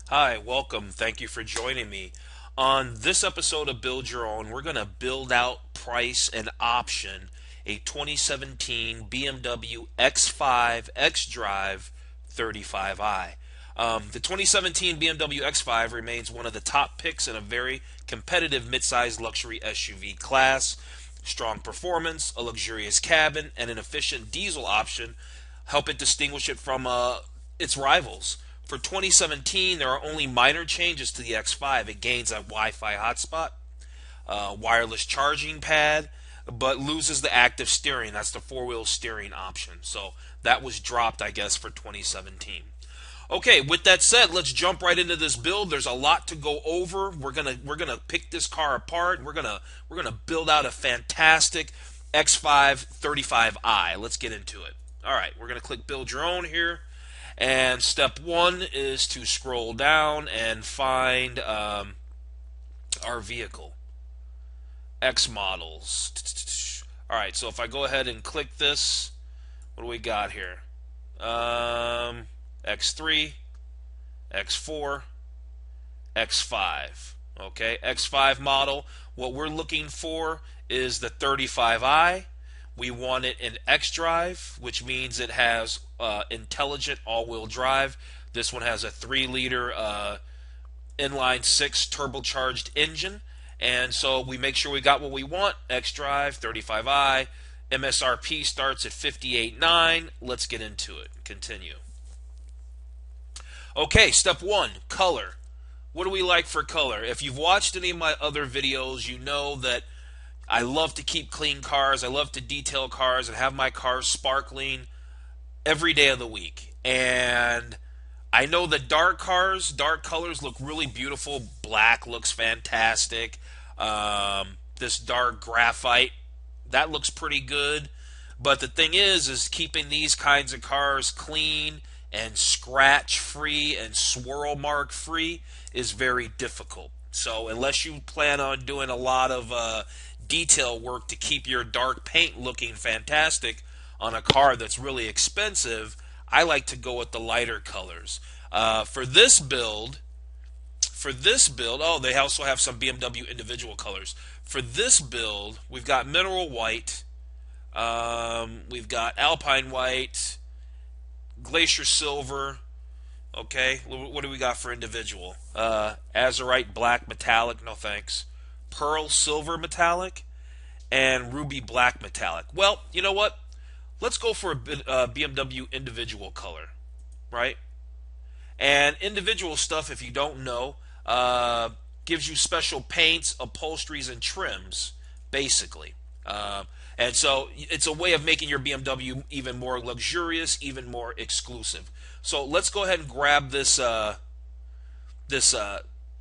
Hi, welcome. Thank you for joining me. On this episode of Build Your Own, we're going to build out, price, and option a 2017 BMW X5 xDrive 35i. The 2017 BMW X5 remains one of the top picks in a very competitive midsize luxury SUV class. Strong performance, a luxurious cabin, and an efficient diesel option help it distinguish it from its rivals. For 2017, there are only minor changes to the X5. It gains a Wi-Fi hotspot, wireless charging pad, but loses the active steering. That's the four-wheel steering option. So that was dropped, I guess, for 2017. Okay, with that said, let's jump right into this build. There's a lot to go over. We're gonna pick this car apart. We're gonna build out a fantastic X5 35i. Let's get into it. All right, we're gonna click Build Your Own here. And step one is to scroll down and find our vehicle. X models. Alright, so if I go ahead and click this, what do we got here? X3, X4, X5. Okay, X5 model. What we're looking for is the 35i. We want it in xDrive, which means it has intelligent all-wheel drive. This one has a 3-liter inline 6 turbocharged engine, and so we make sure we got what we want. xDrive 35i. MSRP starts at $58,900. Let's get into it. Continue. Okay, step one, color. What do we like for color? If you've watched any of my other videos, you know that I love to keep clean cars. I love to detail cars and have my cars sparkling every day of the week. And I know that dark colors look really beautiful. Black looks fantastic. This dark graphite, that looks pretty good. But the thing is keeping these kinds of cars clean and scratch free and swirl mark free is very difficult. So unless you plan on doing a lot of detail work to keep your dark paint looking fantastic on a car that's really expensive, I like to go with the lighter colors. For this build, oh, they also have some BMW individual colors. For this build, we've got mineral white, we've got alpine white, glacier silver. Okay, what do we got for individual? Azurite black metallic, no thanks. Pearl silver metallic, and ruby black metallic. Well, you know what? Let's go for a BMW individual color, right? And individual stuff, if you don't know, gives you special paints, upholsteries, and trims, basically. And so it's a way of making your BMW even more luxurious, even more exclusive. So let's go ahead and grab this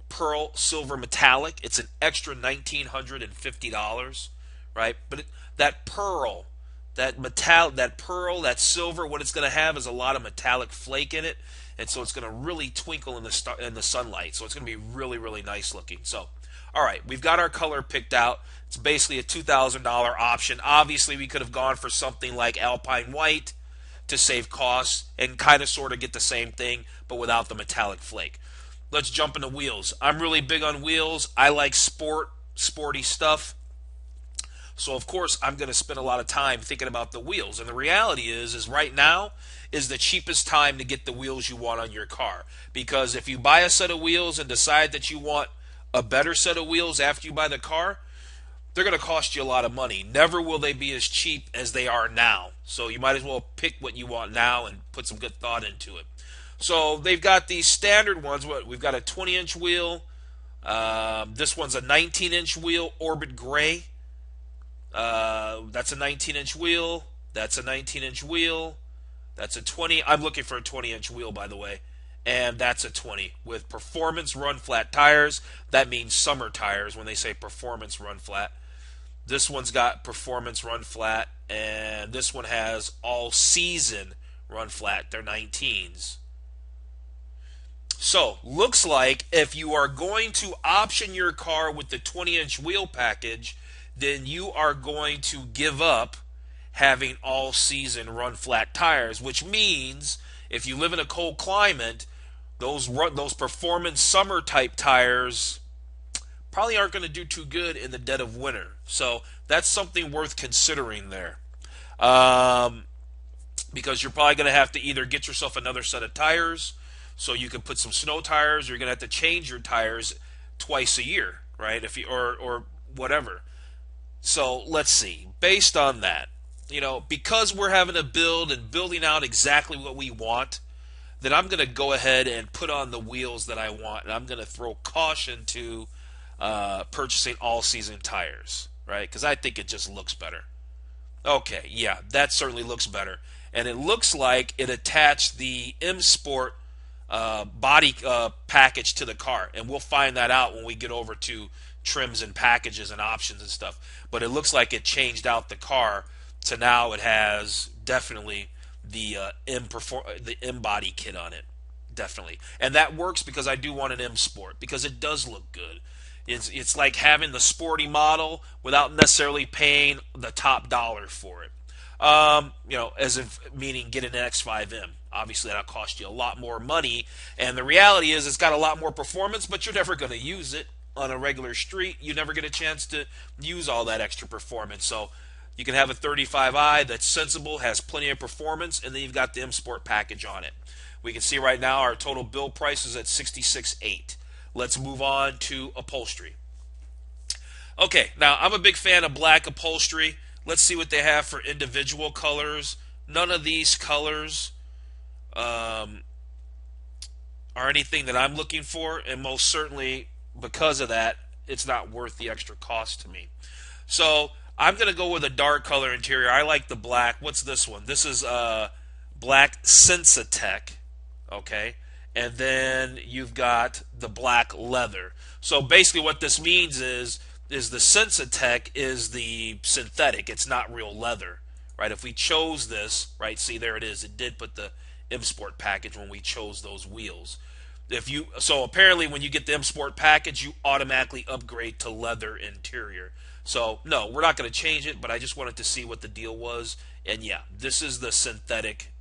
pearl silver metallic. It's an extra $1,950, right? But that pearl, that silver, what it's going to have is a lot of metallic flake in it, and so it's going to really twinkle in the sunlight. So it's going to be really, really nice looking. So, all right, we've got our color picked out. It's basically a $2,000 option. Obviously, we could have gone for something like alpine white to save costs and kind of sort of get the same thing, but without the metallic flake. Let's jump into wheels. I'm really big on wheels. I like sporty stuff. So of course I'm going to spend a lot of time thinking about the wheels. And the reality is right now is the cheapest time to get the wheels you want on your car. Because if you buy a set of wheels and decide that you want a better set of wheels after you buy the car, they're going to cost you a lot of money. Never will they be as cheap as they are now. So you might as well pick what you want now and put some good thought into it. So they've got these standard ones. We've got a 20-inch wheel. This one's a 19-inch wheel, Orbit Gray. That's a 19-inch wheel. That's a 19-inch wheel. That's a 20. I'm looking for a 20-inch wheel, by the way. And that's a 20 with performance run flat tires. That means summer tires when they say performance run flat. This one's got performance run flat, and this one has all season run flat. They're 19s. So, looks like if you are going to option your car with the 20-inch wheel package, then you are going to give up having all season run flat tires, which means if you live in a cold climate, those performance summer type tires probably aren't going to do too good in the dead of winter. So that's something worth considering there. Um, because you're probably going to have to either get yourself another set of tires so you can put some snow tires, or you're going to have to change your tires twice a year, right? If you or whatever. So let's see. Based on that, because we're having to build and building out exactly what we want, then I'm going to go ahead and put on the wheels that I want, and I'm going to throw caution to purchasing all-season tires, right? Because I think it just looks better. Okay, yeah, that certainly looks better. And it looks like it attached the M Sport body package to the car. And we'll find that out when we get over to trims and packages and options and stuff. But it looks like it changed out the car to now it has definitely the M body kit on it. Definitely. And that works because I do want an M Sport, because it does look good. It's like having the sporty model without necessarily paying the top dollar for it. As if meaning get an X5M. Obviously, that'll cost you a lot more money. And the reality is, it's got a lot more performance, but you're never going to use it on a regular street. You never get a chance to use all that extra performance. So you can have a 35i that's sensible, has plenty of performance, and then you've got the M Sport package on it. We can see right now our total bill price is at $66,800. Let's move on to upholstery. Okay, now I'm a big fan of black upholstery. Let's see what they have for individual colors. None of these colors are anything that I'm looking for, and most certainly because of that, it's not worth the extra cost to me. So I'm going to go with a dark color interior. I like the black. What's this one? This is black Sensatech. Okay. And then you've got the black leather. So basically what this means is the Sensatech is the synthetic. It's not real leather, right? If we chose this, right, see there it is. It did put the M Sport package when we chose those wheels. So apparently when you get the M Sport package, you automatically upgrade to leather interior. So no, we're not going to change it, but I just wanted to see what the deal was. And yeah, this is the synthetic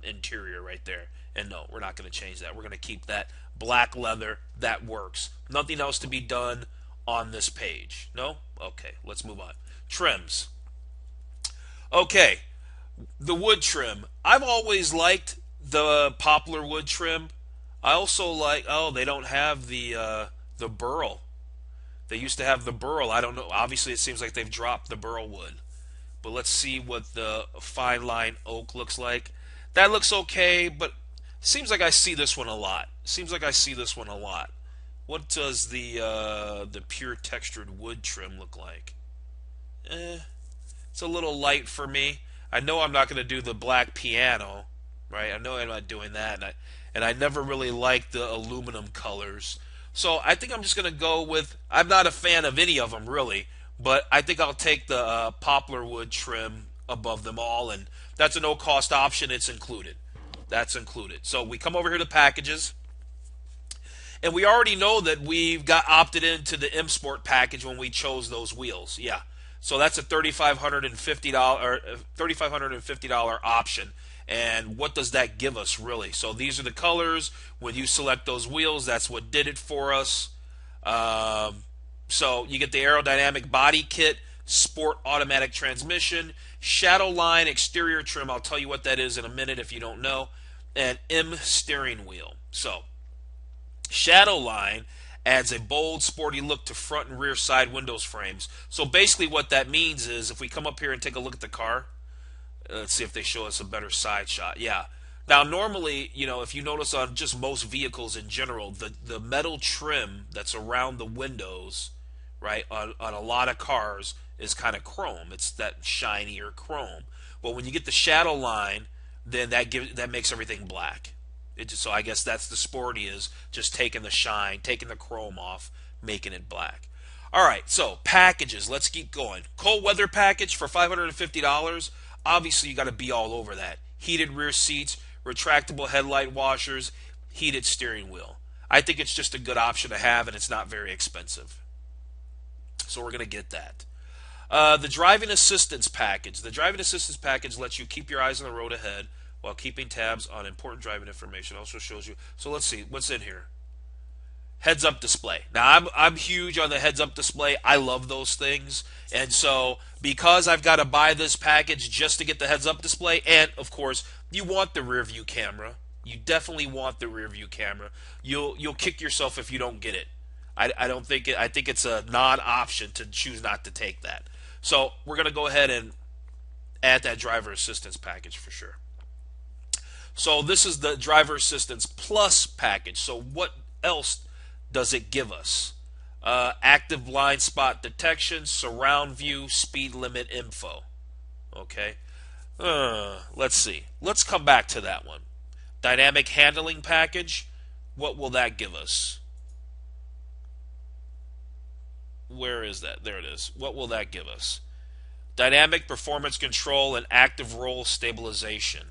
interior right there. And no, we're not going to change that. We're going to keep that black leather. That works. Nothing else to be done on this page. No? Okay, let's move on. Trims. Okay, the wood trim. I've always liked the poplar wood trim. I also like, they don't have the burl. They used to have the burl. I don't know. Obviously, it seems like they've dropped the burl wood. But let's see what the fine line oak looks like. That looks okay, but seems like I see this one a lot. What does the pure textured wood trim look like? It's a little light for me. I know I'm not going to do the black piano, right? I know I'm not doing that, and I never really liked the aluminum colors. So I think I'm just going to go with, I'm not a fan of any of them really, but I think I'll take the poplar wood trim above them all, and that's a no-cost option. It's included. That's included. So we come over here to packages, and we already know that we've got opted into the M Sport package when we chose those wheels. Yeah. So that's a $3,550 option. And what does that give us really? So these are the colors. When you select those wheels, that's what did it for us. So you get the aerodynamic body kit, sport automatic transmission, shadow line exterior trim. I'll tell you what that is in a minute if you don't know. And M steering wheel. So shadow line adds a bold, sporty look to front and rear side windows frames. So basically what that means is, if we come up here and take a look at the car, let's see if they show us a better side shot. Yeah. Now normally, if you notice on just most vehicles in general, the metal trim that's around the windows, right, on a lot of cars is kind of chrome. It's that shinier chrome. But when you get the shadow line, then that makes everything black. So I guess that's the sporty, is just taking the shine, taking the chrome off, making it black. All right, so packages. Let's keep going. Cold weather package for $550. Obviously, you got to be all over that. Heated rear seats, retractable headlight washers, heated steering wheel. I think it's just a good option to have, and it's not very expensive. So we're going to get that. The driving assistance package. The driving assistance package lets you keep your eyes on the road ahead, while keeping tabs on important driving information. Also shows you. So let's see what's in here. Heads up display. Now I'm huge on the heads up display. I love those things. And so because I've got to buy this package just to get the heads up display, and of course you want the rear view camera. You definitely want the rear view camera. You'll kick yourself if you don't get it. I don't think it, I think it's a non-option to choose not to take that. So we're gonna go ahead and add that driver assistance package for sure. So this is the driver assistance plus package. So what else does it give us? Active blind spot detection, surround view, speed limit info. Okay. Let's see. Let's come back to that one. Dynamic handling package. What will that give us? Where is that? There it is. What will that give us? Dynamic performance control and active roll stabilization.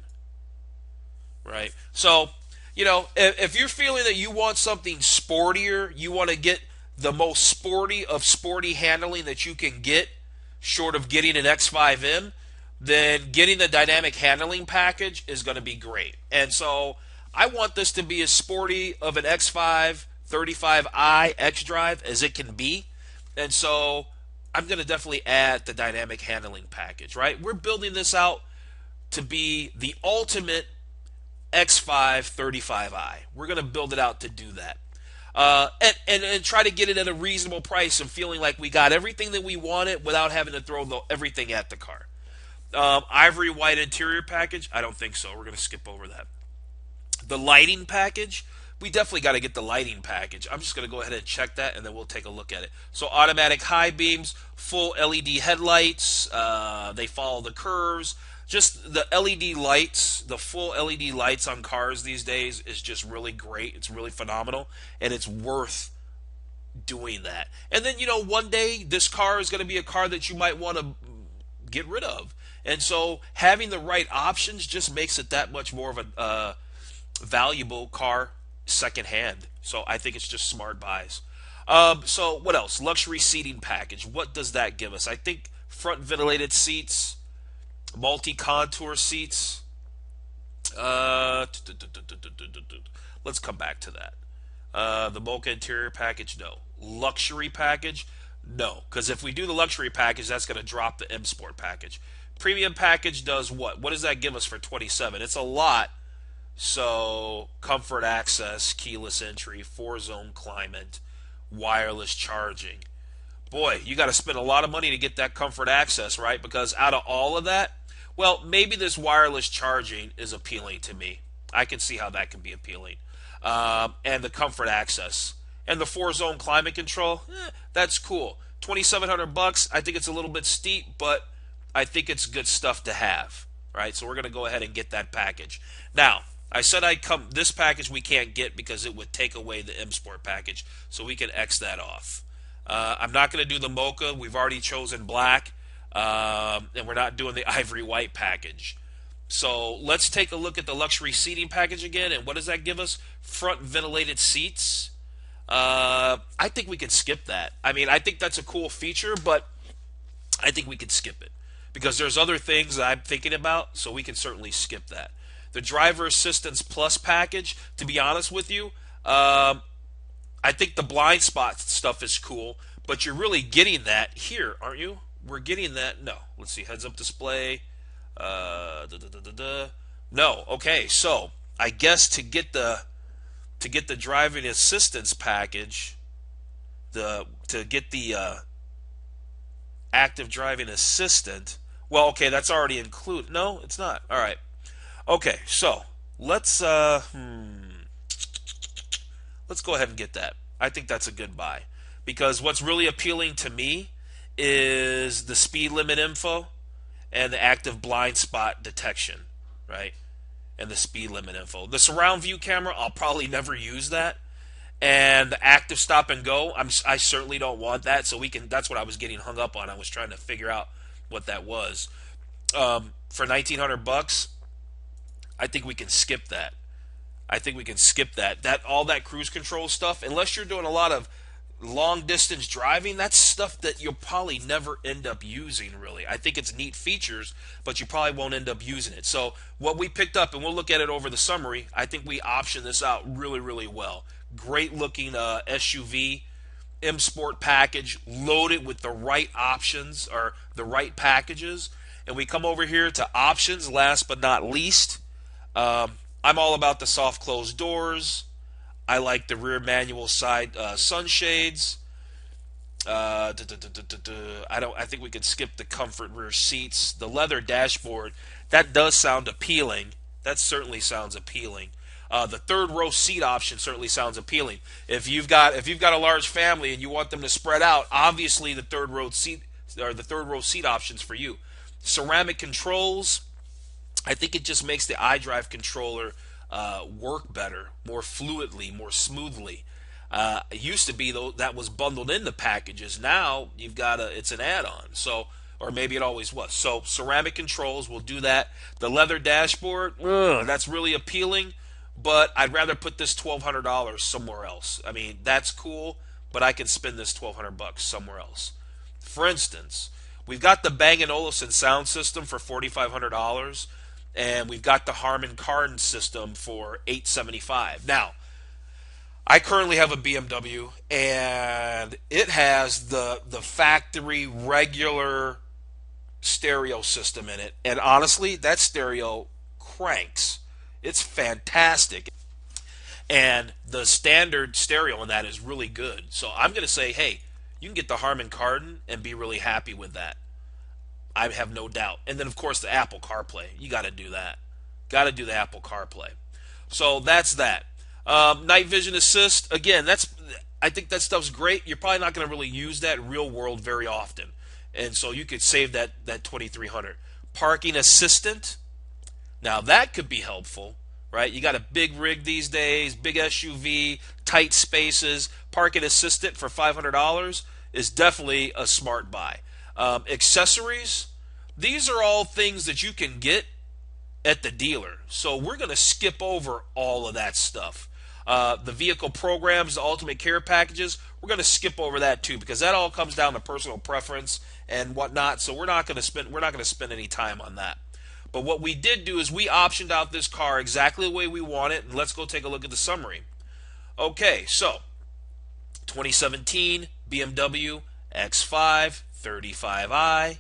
Right? So, you know, if you're feeling that you want something sportier, you want to get the most sporty of sporty handling that you can get, short of getting an X5M, then getting the dynamic handling package is going to be great. And so I want this to be as sporty of an X535i xDrive as it can be. And so I'm going to definitely add the dynamic handling package, right? We're building this out to be the ultimate X535i. We're going to build it out to do that. And try to get it at a reasonable price and feeling like we got everything that we wanted without having to throw everything at the car. Ivory white interior package, I don't think so. We're going to skip over that. The lighting package, we definitely got to get the lighting package. I'm just going to go ahead and check that, and then we'll take a look at it. So automatic high beams, full LED headlights, they follow the curves. Just the LED lights, the full LED lights on cars these days is just really great. It's really phenomenal, and it's worth doing that. And then, you know, one day this car is going to be a car that you might want to get rid of. And so having the right options just makes it that much more of a valuable car secondhand. So I think it's just smart buys. So what else? Luxury seating package. What does that give us? I think front ventilated seats, multi-contour seats. Let's come back to that. The Mocha interior package, no. Luxury package, no. Because if we do the luxury package, that's going to drop the M Sport package. Premium package does what? What does that give us for 27? It's a lot. So comfort access, keyless entry, 4-zone climate, wireless charging. Boy, you got to spend a lot of money to get that comfort access, right? Because out of all of that, well, maybe this wireless charging is appealing to me. I can see how that can be appealing. And the comfort access. And the 4-zone climate control, that's cool. $2,700, I think it's a little bit steep, but I think it's good stuff to have. Right? So we're going to go ahead and get that package. Now, I said this package we can't get because it would take away the M Sport package, so we can X that off. I'm not going to do the Mocha. We've already chosen black, and we're not doing the ivory white package. So let's take a look at the luxury seating package again, and what does that give us? Front ventilated seats. I think we can skip that. I mean, I think that's a cool feature, but I think we can skip it because there's other things that I'm thinking about, so we can certainly skip that. The driver assistance plus package, to be honest with you, I think the blind spot stuff is cool, but you're really getting that here, aren't you? We're getting that. No. Let's see. Heads up display. No. Okay. So I guess to get the driving assistance package, to get the active driving assistant. Well, okay, that's already included. No, it's not. All right. Okay, so let's go ahead and get that. I think that's a good buy because what's really appealing to me is the speed limit info and the active blind spot detection, right? And the speed limit info. The surround view camera, I'll probably never use that. And the active stop and go, I certainly don't want that. So that's what I was getting hung up on. I was trying to figure out what that was. For $1,900, I think we can skip that. I think we can skip that. All that cruise control stuff, unless you're doing a lot of long distance driving, that's stuff that you'll probably never end up using, really. I think it's neat features, but you probably won't end up using it. So what we picked up, and we'll look at it over the summary, I think we optioned this out really, really well. Great looking SUV, M Sport package, loaded with the right options or the right packages. And we come over here to options, last but not least. I'm all about the soft closed doors. I like the rear manual side sunshades. I think we could skip the comfort rear seats. The leather dashboard, that does sound appealing. That certainly sounds appealing. The third row seat option certainly sounds appealing. If you've got a large family and you want them to spread out, obviously the third row seat options for you. Ceramic controls, I think it just makes the iDrive controller work better, more fluidly, more smoothly. It used to be though that was bundled in the packages. Now you've got it's an add-on. So, or maybe it always was. So ceramic controls will do that. The leather dashboard, that's really appealing, but I'd rather put this $1,200 somewhere else. I mean, that's cool, but I can spend this $1,200 somewhere else. For instance, we've got the Bang & Olufsen sound system for $4,500. And we've got the Harman Kardon system for $875. Now, I currently have a BMW, and it has the factory regular stereo system in it. And honestly, that stereo cranks. It's fantastic. And the standard stereo in that is really good. So I'm going to say, hey, you can get the Harman Kardon and be really happy with that. I have no doubt. And then, of course, the Apple CarPlay. You got to do that. Got to do the Apple CarPlay. So that's that. Night vision assist. Again, I think that stuff's great. You're probably not going to really use that real world very often. And so you could save that $2,300. Parking assistant. Now, that could be helpful, right? You got a big rig these days, big SUV, tight spaces. Parking assistant for $500 is definitely a smart buy. Accessories, these are all things that you can get at the dealer. So we're going to skip over all of that stuff. The vehicle programs, the ultimate care packages, we're going to skip over that too, because that all comes down to personal preference and whatnot. So we're not going to spend any time on that. But what we did do is we optioned out this car exactly the way we want it, and let's go take a look at the summary. Okay, so 2017 BMW X5 35i,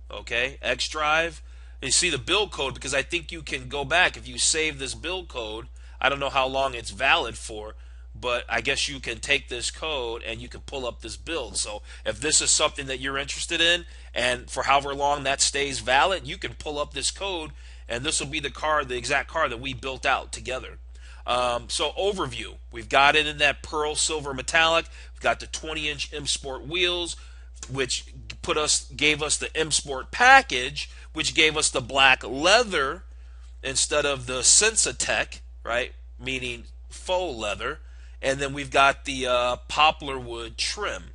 okay, xDrive. And you see the build code, because I think you can go back if you save this build code. I don't know how long it's valid for, but I guess you can take this code and you can pull up this build. So if this is something that you're interested in, and for however long that stays valid, you can pull up this code, and this will be the exact car that we built out together. So overview, we've got it in that pearl silver metallic. We've got the 20-inch M Sport wheels, which gave us the M Sport package, which gave us the black leather instead of the Sensatech, right? Meaning faux leather. And then we've got the poplar wood trim,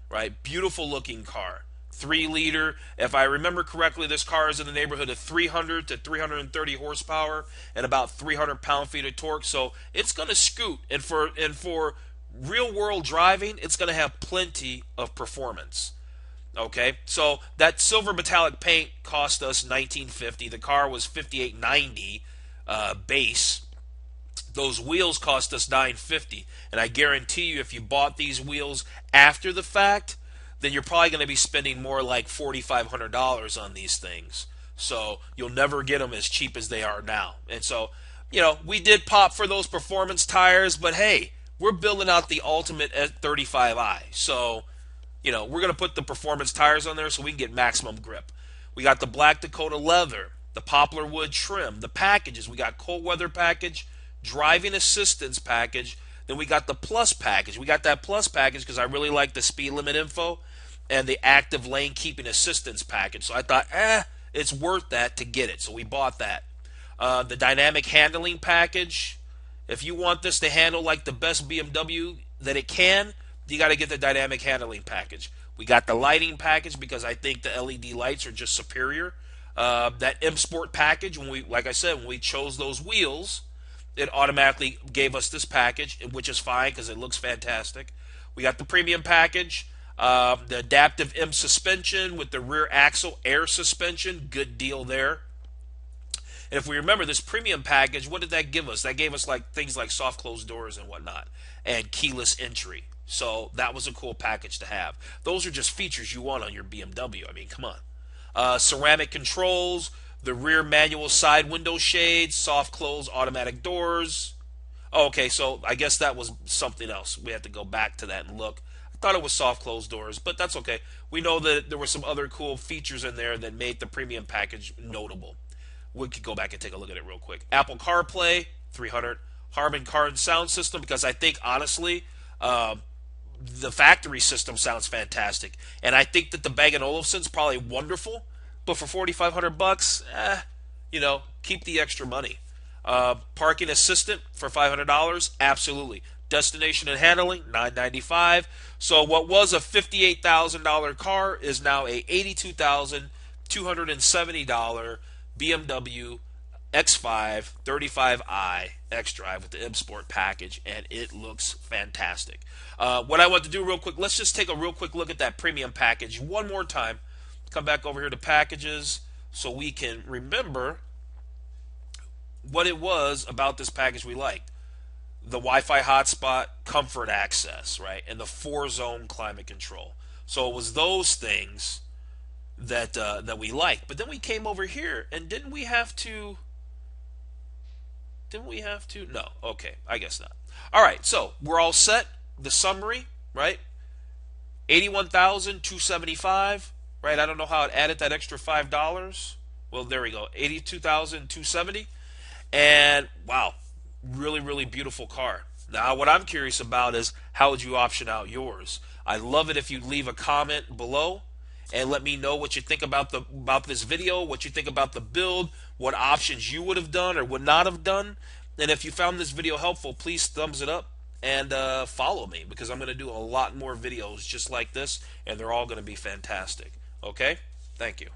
right? Beautiful looking car. 3-liter. If I remember correctly, this car is in the neighborhood of 300 to 330 horsepower and about 300 pound-feet of torque. So it's going to scoot. And for real-world driving, it's going to have plenty of performance. Okay, so that silver metallic paint cost us $1,950. The car was $5,890 base. Those wheels cost us $950. And I guarantee you, if you bought these wheels after the fact, then you're probably going to be spending more like $4,500 on these things. So you'll never get them as cheap as they are now. And so, we did pop for those performance tires, but hey, we're building out the ultimate 35i. So, we're going to put the performance tires on there so we can get maximum grip. We got the black Dakota leather, the poplar wood trim, the packages. We got cold weather package, driving assistance package. Then we got the plus package. We got that plus package because I really like the speed limit info and the active lane keeping assistance package. So I thought, it's worth that to get it. So we bought that. The dynamic handling package. If you want this to handle like the best BMW that it can, you got to get the dynamic handling package. We got the lighting package because I think the LED lights are just superior. That M Sport package, like I said, when we chose those wheels, it automatically gave us this package, which is fine because it looks fantastic. We got the premium package, the adaptive M suspension with the rear axle air suspension. Good deal there. And if we remember this premium package, what did that give us? That gave us like things like soft closed doors and whatnot, and keyless entry. So that was a cool package to have. Those are just features you want on your BMW. I mean, come on. Ceramic controls, the rear manual side window shades, soft close automatic doors. Oh, okay, so I guess that was something else. We had to go back to that and look. I thought it was soft closed doors, but that's okay. We know that there were some other cool features in there that made the premium package notable. We could go back and take a look at it real quick. Apple CarPlay, 300. Harman Kardon sound system, because I think, honestly, the factory system sounds fantastic. And I think that the Bang & Olufsen's probably wonderful, but for $4,500, you know, keep the extra money. Parking assistant for $500, absolutely. Destination and handling, $995. So what was a $58,000 car is now a $82,270 BMW X5 35i xDrive with the M Sport package, and it looks fantastic. What I want to do real quick, let's just take a real quick look at that premium package one more time. Come back over here to packages so we can remember what it was about this package we liked. The Wi-Fi hotspot, comfort access, right, and the 4-zone climate control. So it was those things that we liked. But then we came over here, and didn't we have to? No. Okay, I guess not. All right, so we're all set. The summary, right? 81,275, right? I don't know how it added that extra $5. Well, there we go. 82,270, and wow, really, really beautiful car. Now, what I'm curious about is how would you option out yours? I love it if you leave a comment below and let me know what you think about this video, what you think about the build, what options you would have done or would not have done. And if you found this video helpful, please thumbs it up and follow me, because I'm going to do a lot more videos just like this, and they're all going to be fantastic. Okay? Thank you.